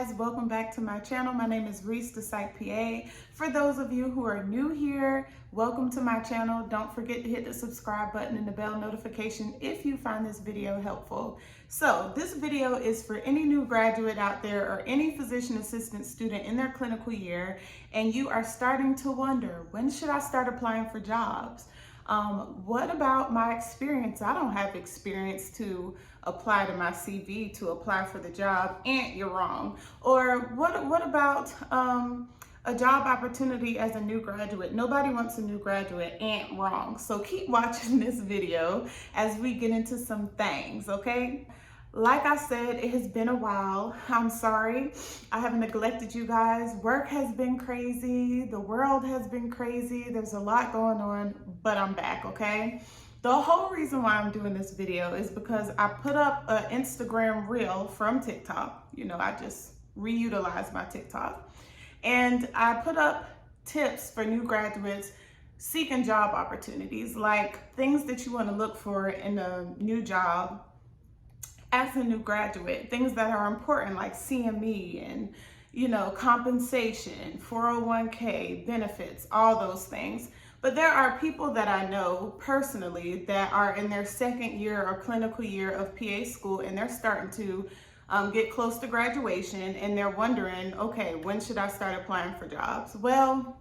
guys, welcome back to my channel. My name is Reese, the Psych PA. For those of you who are new here, welcome to my channel. Don't forget to hit the subscribe button and the bell notification if you find this video helpful. So this video is for any new graduate out there or any physician assistant student in their clinical year, and you are starting to wonder, when should I start applying for jobs? What about my experience? I don't have experience to apply to my CV to apply for the job, and you're wrong. Or what about a job opportunity as a new graduate? Nobody wants a new graduate, and wrong. So keep watching this video as we get into some things, okay? Like I said, it has been a while. I'm sorry. I have neglected you guys. Work has been crazy. The world has been crazy. There's a lot going on, but I'm back, okay? The whole reason why I'm doing this video is because I put up an Instagram reel from TikTok. You know, I just reutilized my TikTok. And I put up tips for new graduates seeking job opportunities, like things that you want to look for in a new job as a new graduate, things that are important like CME and, you know, compensation, 401k, benefits, all those things. But there are people that I know personally that are in their second year or clinical year of PA school, and they're starting to get close to graduation, and they're wondering, okay, when should I start applying for jobs? Well,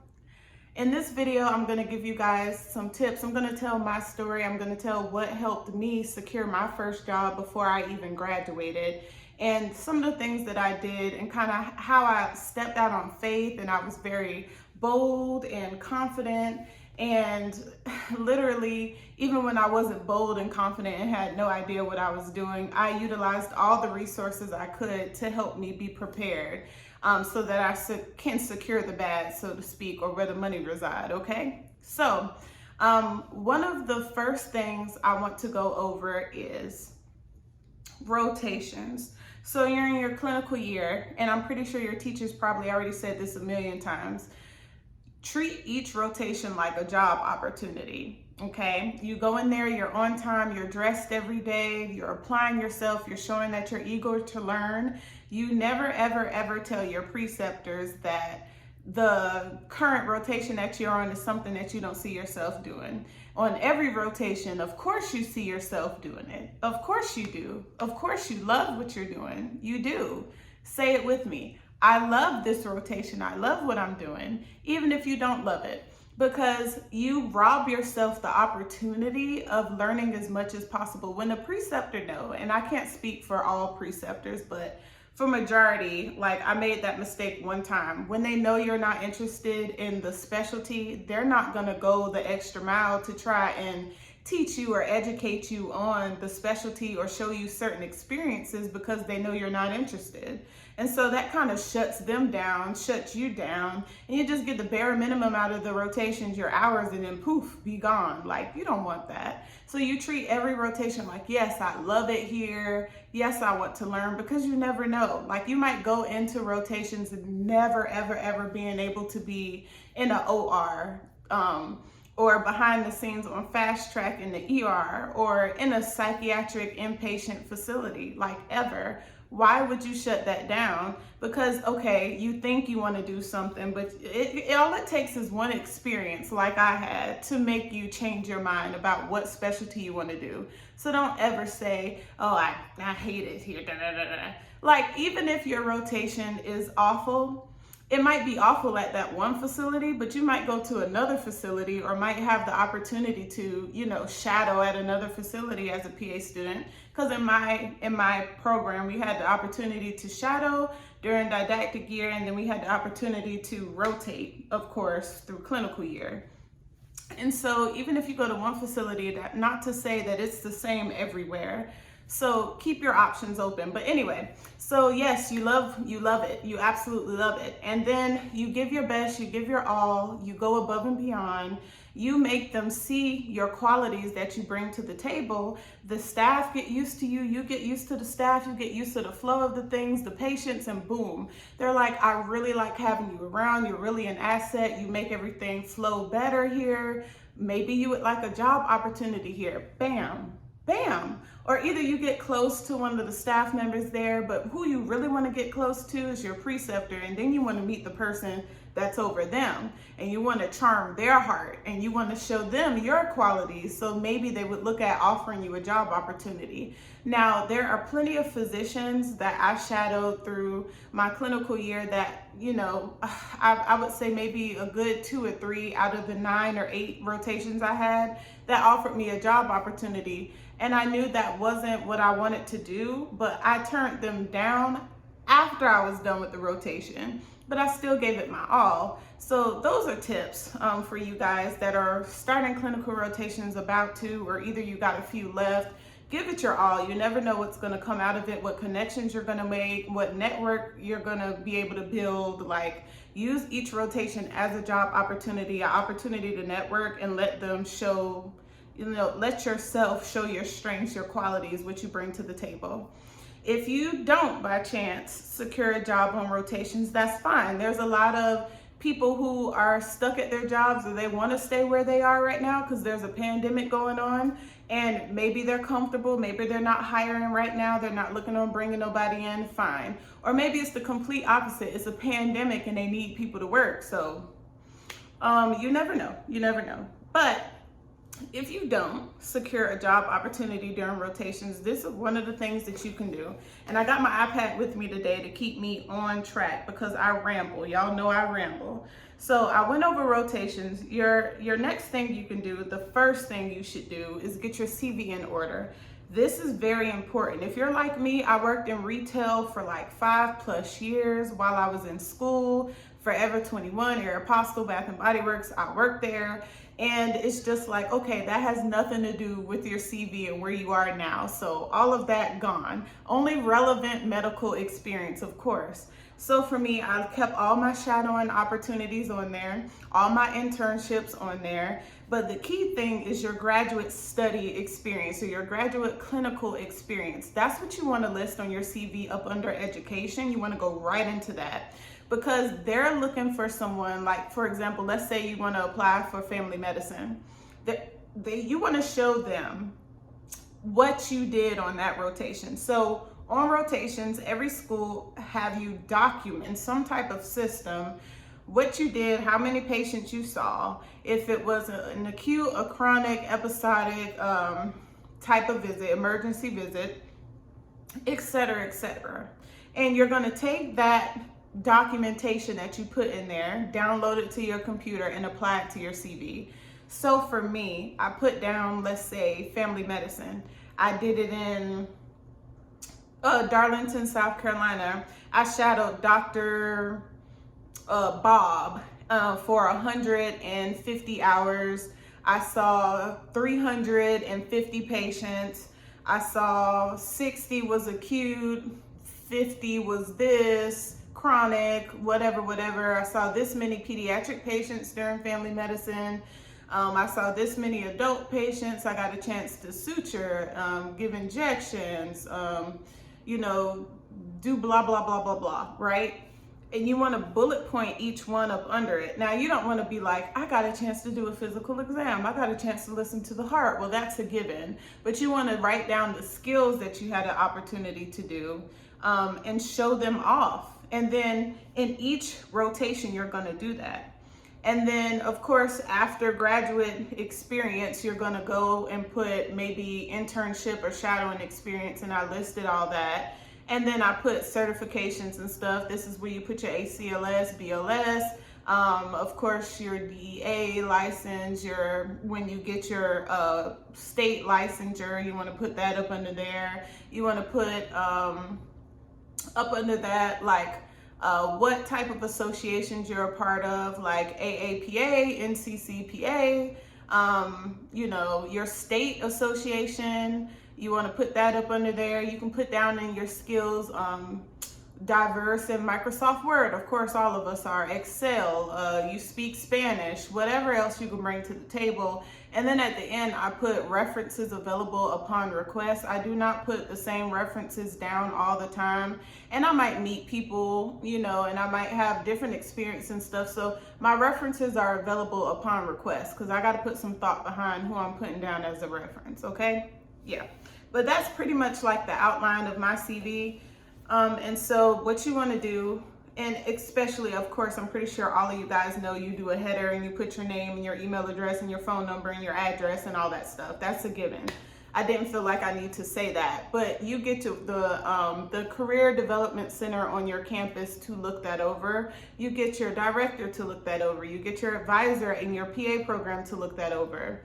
in this video, I'm going to give you guys some tips. I'm going to tell my story. I'm going to tell what helped me secure my first job before I even graduated, and some of the things that I did, and kind of how I stepped out on faith, and I was very bold and confident. And literally, even when I wasn't bold and confident and had no idea what I was doing, I utilized all the resources I could to help me be prepared, so that I can secure the bag, so to speak, or where the money reside, okay? So one of the first things I want to go over is rotations. So you're in your clinical year, and I'm pretty sure your teachers probably already said this a million times. Treat each rotation like a job opportunity, okay? You go in there, you're on time, you're dressed every day, you're applying yourself, you're showing that you're eager to learn. You never, ever, ever tell your preceptors that the current rotation that you're on is something that you don't see yourself doing. On every rotation, of course you see yourself doing it. Of course you do. Of course you love what you're doing. You do. Say it with me. I love this rotation. I love what I'm doing, even if you don't love it, because you rob yourself the opportunity of learning as much as possible. When the preceptor knows, and I can't speak for all preceptors, but for majority, like I made that mistake one time. When they know you're not interested in the specialty, they're not gonna go the extra mile to try and teach you or educate you on the specialty or show you certain experiences because they know you're not interested. And so that kind of shuts them down, shuts you down, and you just get the bare minimum out of the rotations, your hours, and then poof, be gone. Like, you don't want that. So you treat every rotation like, yes, I love it here. Yes, I want to learn, because you never know. Like, you might go into rotations and never, ever, ever being able to be in an OR, or behind the scenes on fast track in the ER, or in a psychiatric inpatient facility, like ever. Why would you shut that down? Because, okay, you think you want to do something, but all it takes is one experience like I had to make you change your mind about what specialty you want to do. So don't ever say, oh, I hate it here. Da, da, da, da. Like, even if your rotation is awful, it might be awful at that one facility, but you might go to another facility, or might have the opportunity to, you know, shadow at another facility as a PA student. Because in my program, we had the opportunity to shadow during didactic year, and then we had the opportunity to rotate, of course, through clinical year. And so even if you go to one facility, that, not to say that it's the same everywhere. So keep your options open. But anyway, so yes, you love it. You absolutely love it. And then you give your best, you give your all, you go above and beyond. You make them see your qualities that you bring to the table. The staff get used to you, you get used to the staff, you get used to the flow of the things, the patients, and boom. They're like, I really like having you around. You're really an asset. You make everything flow better here. Maybe you would like a job opportunity here. Bam. Bam. or either you get close to one of the staff members there, but who you really want to get close to is your preceptor, and then you want to meet the person that's over them, and you want to charm their heart, and you want to show them your qualities, so maybe they would look at offering you a job opportunity. Now, there are plenty of physicians that I shadowed through my clinical year that, you know, I would say maybe a good 2 or 3 out of the 9 or 8 rotations I had that offered me a job opportunity. And I knew that wasn't what I wanted to do, but I turned them down after I was done with the rotation, but I still gave it my all. So those are tips for you guys that are starting clinical rotations, about to, or either you got a few left. Give it your all. You never know what's going to come out of it, what connections you're going to make, what network you're going to be able to build. Like, use each rotation as a job opportunity, an opportunity to network, and let them show, you know, let yourself show your strengths, your qualities, what you bring to the table. If you don't by chance secure a job on rotations, that's fine. There's a lot of people who are stuck at their jobs, or they want to stay where they are right now because there's a pandemic going on, and maybe they're comfortable, maybe they're not hiring right now, they're not looking on bringing nobody in, fine. Or maybe it's the complete opposite, it's a pandemic and they need people to work. So you never know. But if you don't secure a job opportunity during rotations, this is one of the things that you can do. And I got my iPad with me today to keep me on track because I ramble. Y'all know I ramble. So I went over rotations. Your next thing you can do, the first thing you should do, is get your CV in order. This is very important. If you're like me, I worked in retail for like 5+ years while I was in school. Forever 21, Aeropostale, Bath and Body Works, I worked there. And it's just like, okay, that has nothing to do with your CV and where you are now. So all of that gone. Only relevant medical experience, of course. So for me, I've kept all my shadowing opportunities on there, all my internships on there. But the key thing is your graduate study experience, or your graduate clinical experience. That's what you want to list on your CV up under education. You want to go right into that, because they're looking for someone, like, for example, let's say you want to apply for family medicine. You want to show them what you did on that rotation. So on rotations, every school have you document in some type of system what you did, how many patients you saw, if it was an acute, a chronic, episodic type of visit, emergency visit, etc., etc. And you're going to take that documentation that you put in there, download it to your computer, and apply it to your CV. So for me, I put down, let's say, family medicine. I did it in Darlington, South Carolina. I shadowed Dr. Bob for 150 hours. I saw 350 patients. I saw 60 was acute, 50 was this, chronic, whatever. I saw this many pediatric patients during family medicine. I saw this many adult patients. I got a chance to suture, give injections, do blah, blah, blah, blah, blah, right? And you want to bullet point each one up under it. Now, you don't want to be like, I got a chance to do a physical exam, I got a chance to listen to the heart. Well, that's a given. But you want to write down the skills that you had an opportunity to do, and show them off. And then in each rotation, you're going to do that. And then, of course, after graduate experience, you're going to go and put maybe internship or shadowing experience, and I listed all that. And then I put certifications and stuff. This is where you put your ACLS, BLS, of course, your DEA license, when you get your state licensure, you want to put that up under there. You want to put up under that, like, what type of associations you're a part of, like AAPA, NCCPA, your state association. You want to put that up under there. You can put down in your skills, diverse in Microsoft Word. Of course, all of us are. Excel, you speak Spanish, whatever else you can bring to the table. And then at the end, I put references available upon request. I do not put the same references down all the time. And I might meet people, and I might have different experience and stuff. So my references are available upon request, because I got to put some thought behind who I'm putting down as a reference, okay? Yeah. But that's pretty much like the outline of my CV. And so what you want to do, and especially, of course, I'm pretty sure all of you guys know you do a header and you put your name and your email address and your phone number and your address and all that stuff. That's a given. I didn't feel like I need to say that, but you get to the Career Development Center on your campus to look that over. You get your director to look that over. You get your advisor in your PA program to look that over.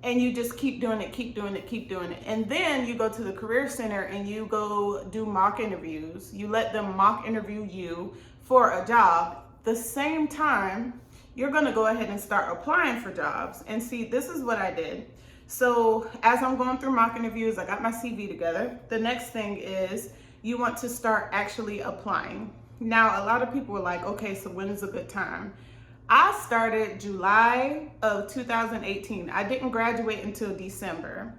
And you just keep doing it, keep doing it, keep doing it. And then you go to the Career Center and you go do mock interviews. You let them mock interview you for a job. The same time, you're gonna go ahead and start applying for jobs. And see, this is what I did. So as I'm going through mock interviews, I got my CV together. The next thing is you want to start actually applying. Now, a lot of people were like, okay, so when is a good time? I started July of 2018. I didn't graduate until December.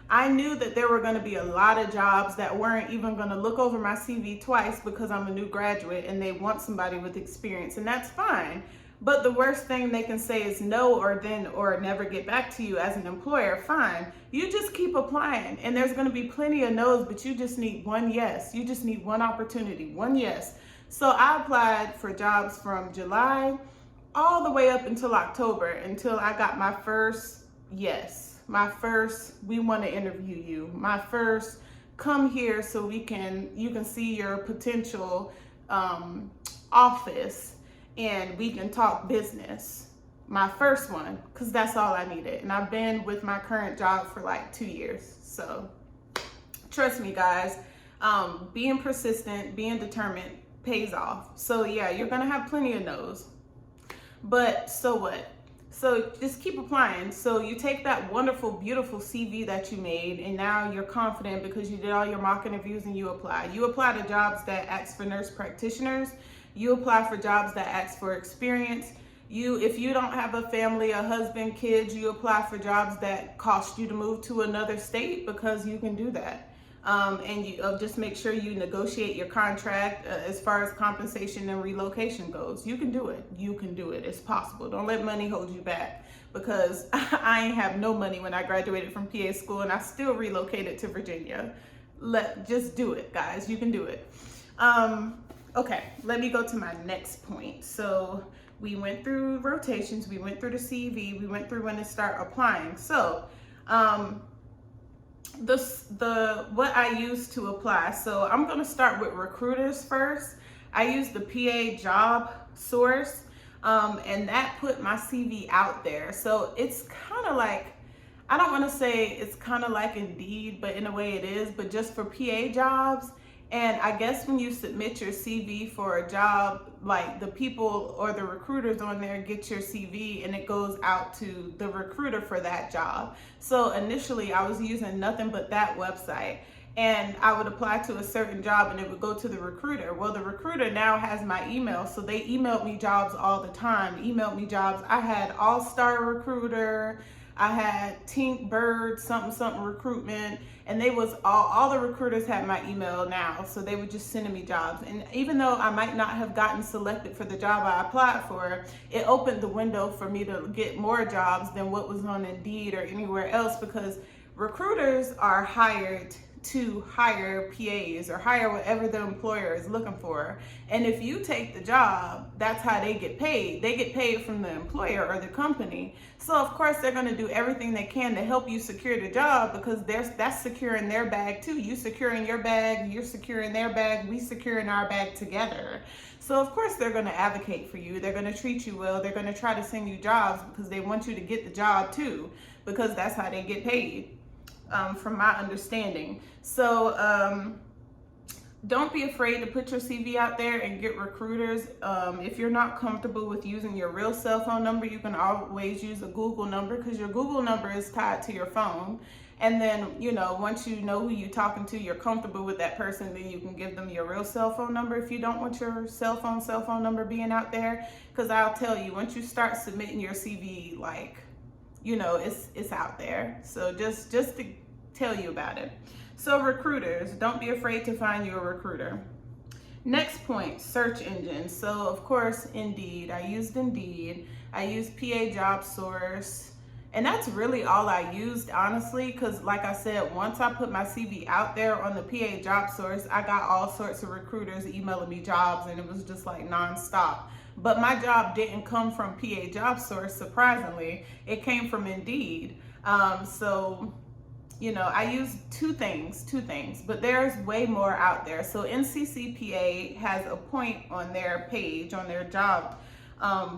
I knew that there were going to be a lot of jobs that weren't even going to look over my CV twice because I'm a new graduate and they want somebody with experience, and that's fine. But the worst thing they can say is no or never get back to you as an employer. Fine. You just keep applying, and there's going to be plenty of no's, but you just need one yes. You just need one opportunity, one yes. So I applied for jobs from July all the way up until October, until I got my first yes, my first we want to interview you, my first come here so you can see your potential office and we can talk business. My first one, because that's all I needed. And I've been with my current job for like 2 years. So trust me, guys, being persistent, being determined pays off. So yeah, you're gonna have plenty of no's. But so what? So just keep applying. So you take that wonderful, beautiful CV that you made, and now you're confident because you did all your mock interviews and you apply. You apply to jobs that ask for nurse practitioners. You apply for jobs that ask for experience. If you don't have a family, a husband, kids, you apply for jobs that cost you to move to another state because you can do that. And you just make sure you negotiate your contract as far as compensation and relocation goes. You can do it. You can do it. It's possible. Don't let money hold you back, because I ain't have no money when I graduated from PA school and I still relocated to Virginia. Just do it, guys. You can do it. Okay, let me go to my next point. So we went through rotations. We went through the CV. We went through when to start applying. So what I use to apply. So I'm going to start with recruiters first. I use the PA job source, and that put my CV out there. So it's kind of like, I don't want to say it's kind of like Indeed, but in a way it is, but just for PA jobs. And I guess when you submit your CV for a job, like the people or the recruiters on there get your CV and it goes out to the recruiter for that job. So initially I was using nothing but that website, and I would apply to a certain job and it would go to the recruiter. Well, the recruiter now has my email, so they emailed me jobs all the time, emailed me jobs. I had All-Star Recruiter, I had Tink Bird, something recruitment, and they was all the recruiters had my email now, so they were just sending me jobs. And even though I might not have gotten selected for the job I applied for, it opened the window for me to get more jobs than what was on Indeed or anywhere else, because recruiters are hired to hire PAs or hire whatever the employer is looking for. And if you take the job, that's how they get paid. They get paid from the employer or the company. So of course they're going to do everything they can to help you secure the job, because that's securing their bag too. You securing your bag, you're securing their bag, we securing our bag together. So of course they're going to advocate for you. They're going to treat you well. They're going to try to send you jobs because they want you to get the job too, because that's how they get paid. From my understanding. So don't be afraid to put your CV out there and get recruiters. If you're not comfortable with using your real cell phone number, you can always use a Google number, because your Google number is tied to your phone. And then, once you know who you're talking to, you're comfortable with that person, then you can give them your real cell phone number if you don't want your cell phone number being out there. Because I'll tell you, once you start submitting your CV, it's out there. So just to tell you about it. So recruiters, don't be afraid to find you a recruiter. Next point, search engines. So of course, Indeed. I used Indeed. I used PA Job Source. And that's really all I used, honestly, because like I said, once I put my CV out there on the PA job source, I got all sorts of recruiters emailing me jobs, and it was just like nonstop. But my job didn't come from PA job source, surprisingly. It came from Indeed. So you know, I use two things, but there's way more out there. So NCCPA has a point on their page, on their job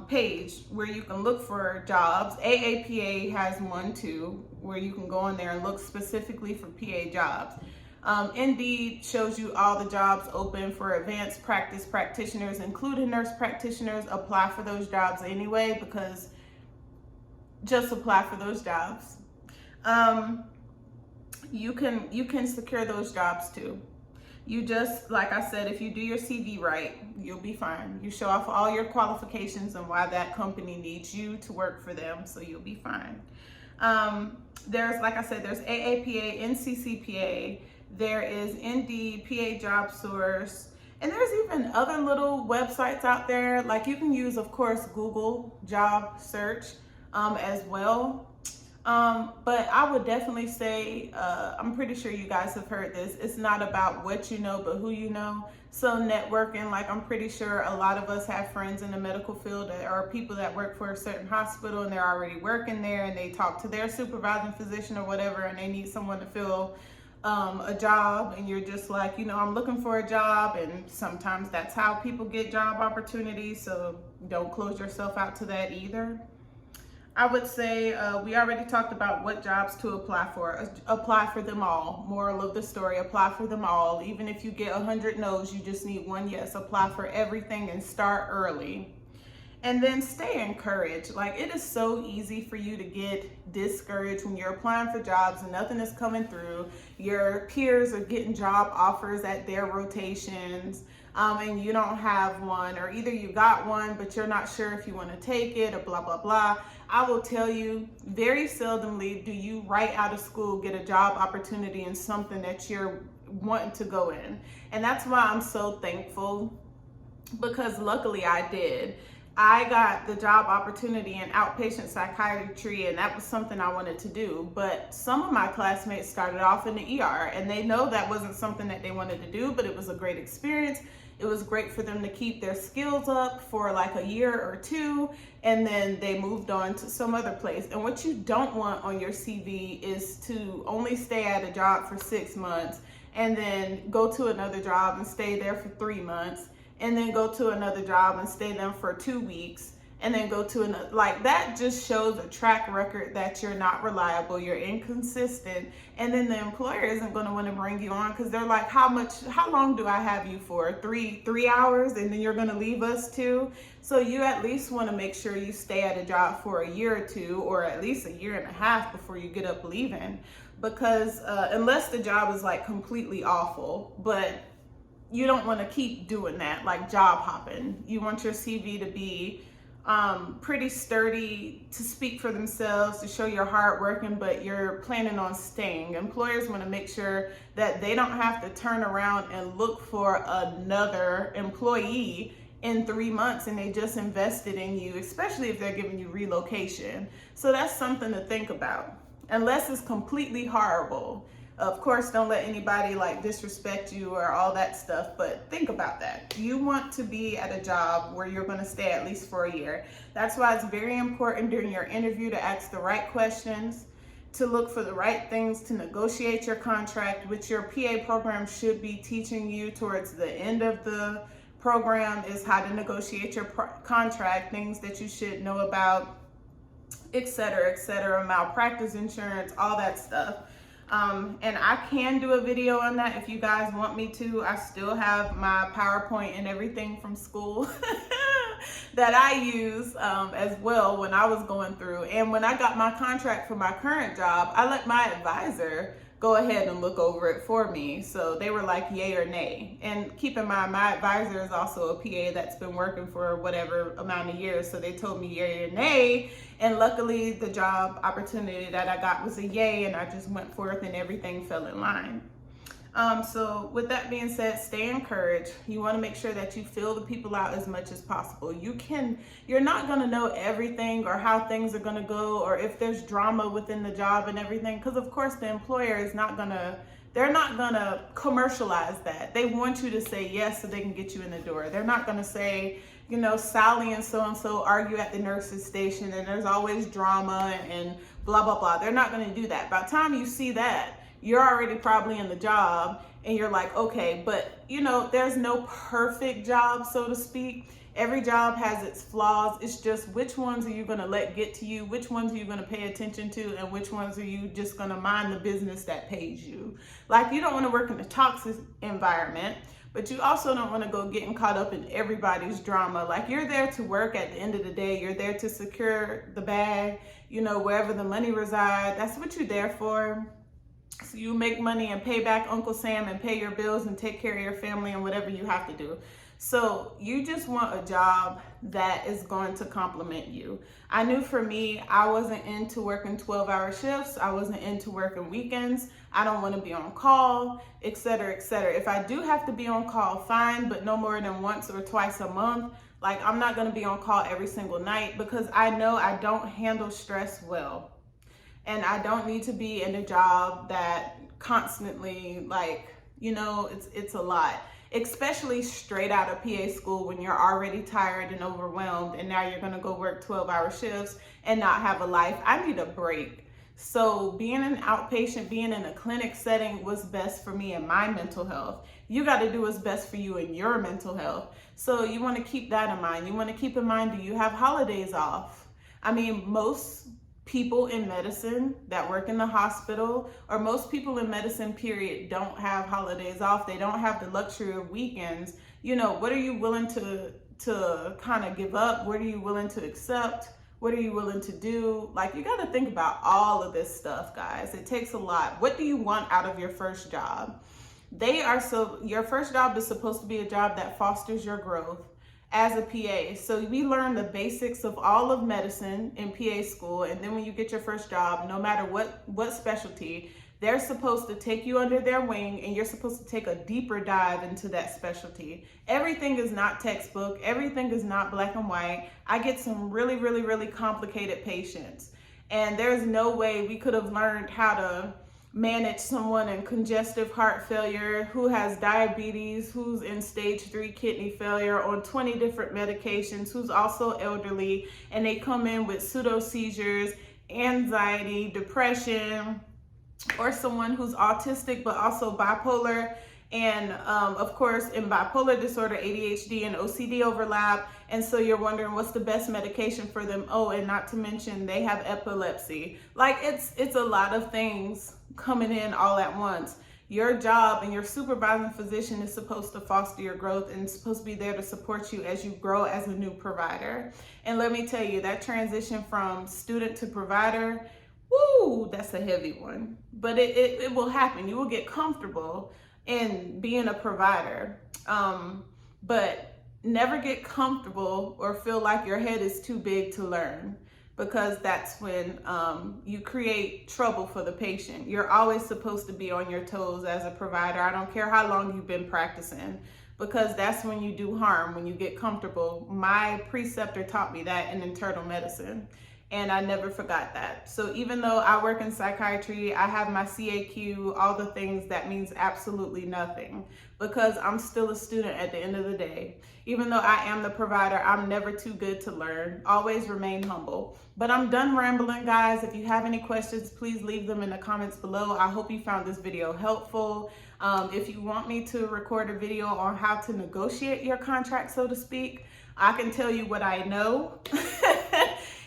page, where you can look for jobs. AAPA has one too, where you can go on there and look specifically for PA jobs. Indeed shows you all the jobs open for advanced practice practitioners, including nurse practitioners. Apply for those jobs anyway, because just apply for those jobs. You can secure those jobs too. You just, like I said, if you do your CV right, you'll be fine. You show off all your qualifications and why that company needs you to work for them, so you'll be fine. There's, like I said, there's AAPA, NCCPA, there is Indeed, PA Job Source, and there's even other little websites out there. Like you can use, of course, Google Job Search as well. But I would definitely say, I'm pretty sure you guys have heard this, it's not about what you know, but who you know. So networking, like I'm pretty sure a lot of us have friends in the medical field or people that work for a certain hospital and they're already working there, and they talk to their supervising physician or whatever, and they need someone to fill a job, and you're just like, you know, I'm looking for a job. And sometimes that's how people get job opportunities, so don't close yourself out to that either. I would say we already talked about what jobs to apply for. Apply for them all. Moral of the story, apply for them all. Even if you get 100 no's, you just need one yes. Apply for everything and start early. And then stay encouraged. Like, it is so easy for you to get discouraged when you're applying for jobs and nothing is coming through. Your peers are getting job offers at their rotations. And you don't have one, or either you got one but you're not sure if you want to take it, or blah blah blah. I will tell you, very seldomly do you right out of school get a job opportunity in something that you're wanting to go in. And that's why I'm so thankful, because luckily I did. I got the job opportunity in outpatient psychiatry, and that was something I wanted to do. But some of my classmates started off in the ER, and they know that wasn't something that they wanted to do, but it was a great experience. It was great for them to keep their skills up for like a year or two, and then they moved on to some other place. And what you don't want on your CV is to only stay at a job for 6 months and then go to another job and stay there for 3 months, and then go to another job and stay there for 2 weeks, and then go to another. Like, that just shows a track record that you're not reliable, you're inconsistent, and then the employer isn't going to want to bring you on, because they're like, how long do I have you for? Three hours, and then you're going to leave us too? So you at least want to make sure you stay at a job for a year or two, or at least a year and a half before you get up leaving, because unless the job is like completely awful, but you don't want to keep doing that, like job hopping. You want your CV to be pretty sturdy, to speak for themselves, to show you're hardworking, but you're planning on staying. Employers want to make sure that they don't have to turn around and look for another employee in 3 months, and they just invested in you, especially if they're giving you relocation. So that's something to think about, unless it's completely horrible. Of course, don't let anybody like disrespect you or all that stuff, but think about that. You want to be at a job where you're going to stay at least for a year. That's why it's very important during your interview to ask the right questions, to look for the right things, to negotiate your contract, which your PA program should be teaching you towards the end of the program, is how to negotiate your contract, things that you should know about, etc., malpractice insurance, all that stuff. And I can do a video on that if you guys want me to. I still have my PowerPoint and everything from school that I use as well when I was going through. And when I got my contract for my current job, I let my advisor go ahead and look over it for me. So they were like yay or nay. And keep in mind, my advisor is also a PA that's been working for whatever amount of years. So they told me yay or nay. And luckily the job opportunity that I got was a yay, and I just went forth and everything fell in line. So with that being said, stay encouraged. You want to make sure that you fill the people out as much as possible. You're not going to know everything or how things are going to go, or if there's drama within the job and everything, because of course the employer is they're not going to commercialize that. They want you to say yes so they can get you in the door. They're not going to say, Sally and so argue at the nurse's station and there's always drama and blah, blah, blah. They're not going to do that. By the time you see that, you're already probably in the job and you're like, okay, but there's no perfect job, so to speak. Every job has its flaws. It's just which ones are you going to let get to you? Which ones are you going to pay attention to? And which ones are you just going to mind the business that pays you? Like, you don't want to work in a toxic environment, but you also don't want to go getting caught up in everybody's drama. Like, you're there to work at the end of the day. You're there to secure the bag, wherever the money resides. That's what you're there for. So you make money and pay back Uncle Sam and pay your bills and take care of your family and whatever you have to do. So you just want a job that is going to complement you. I knew for me, I wasn't into working 12-hour shifts. I wasn't into working weekends. I don't want to be on call, etc., etc. If I do have to be on call, fine, but no more than once or twice a month. Like, I'm not going to be on call every single night because I know I don't handle stress well. And I don't need to be in a job that constantly, it's a lot. Especially straight out of PA school when you're already tired and overwhelmed and now you're gonna go work 12-hour shifts and not have a life. I need a break. So being an outpatient, being in a clinic setting was best for me and my mental health. You gotta do what's best for you and your mental health. So you wanna keep that in mind. You wanna keep in mind, do you have holidays off? I mean, most people in medicine that work in the hospital, or most people in medicine period, don't have holidays off. They don't have the luxury of weekends. What are you willing to kind of give up? What are you willing to accept? What are you willing to do? Like, you got to think about all of this stuff, guys. It takes a lot. What do you want out of your first job? Your first job is supposed to be a job that fosters your growth as a PA. So we learn the basics of all of medicine in PA school, and then when you get your first job, no matter what specialty, they're supposed to take you under their wing and you're supposed to take a deeper dive into that specialty. Everything is not textbook. Everything is not black and white. I get some really, really, really complicated patients, and there's no way we could have learned how to manage someone in congestive heart failure, who has diabetes, who's in stage 3 kidney failure, on 20 different medications, who's also elderly, and they come in with pseudo seizures, anxiety, depression, or someone who's autistic but also bipolar. And of course, in bipolar disorder, ADHD and OCD overlap. And so you're wondering what's the best medication for them. Oh, and not to mention they have epilepsy. Like, it's a lot of things coming in all at once. Your job and your supervising physician is supposed to foster your growth and supposed to be there to support you as you grow as a new provider. And let me tell you, that transition from student to provider, woo, that's a heavy one. But it will happen. You will get comfortable in being a provider, but never get comfortable or feel like your head is too big to learn, because that's when you create trouble for the patient. You're always supposed to be on your toes as a provider. I don't care how long you've been practicing, because that's when you do harm, when you get comfortable. My preceptor taught me that in internal medicine, and I never forgot that. So even though I work in psychiatry, I have my CAQ, all the things, that means absolutely nothing, because I'm still a student at the end of the day. Even though I am the provider, I'm never too good to learn. Always remain humble. But I'm done rambling, guys. If you have any questions, please leave them in the comments below. I hope you found this video helpful. If you want me to record a video on how to negotiate your contract, so to speak, I can tell you what I know.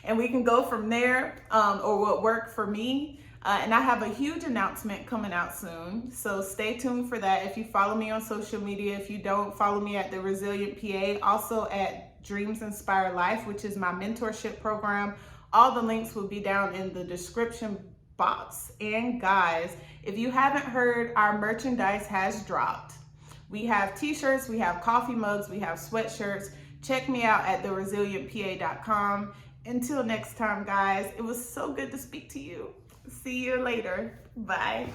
And we can go from there, or what worked for me. And I have a huge announcement coming out soon, so stay tuned for that. If you follow me on social media, if you don't, follow me at The Resilient PA, also at Dreams Inspire Life, which is my mentorship program. All the links will be down in the description box. And guys, if you haven't heard, our merchandise has dropped. We have t-shirts, we have coffee mugs, we have sweatshirts. Check me out at theresilientpa.com. Until next time, guys, it was so good to speak to you. See you later. Bye.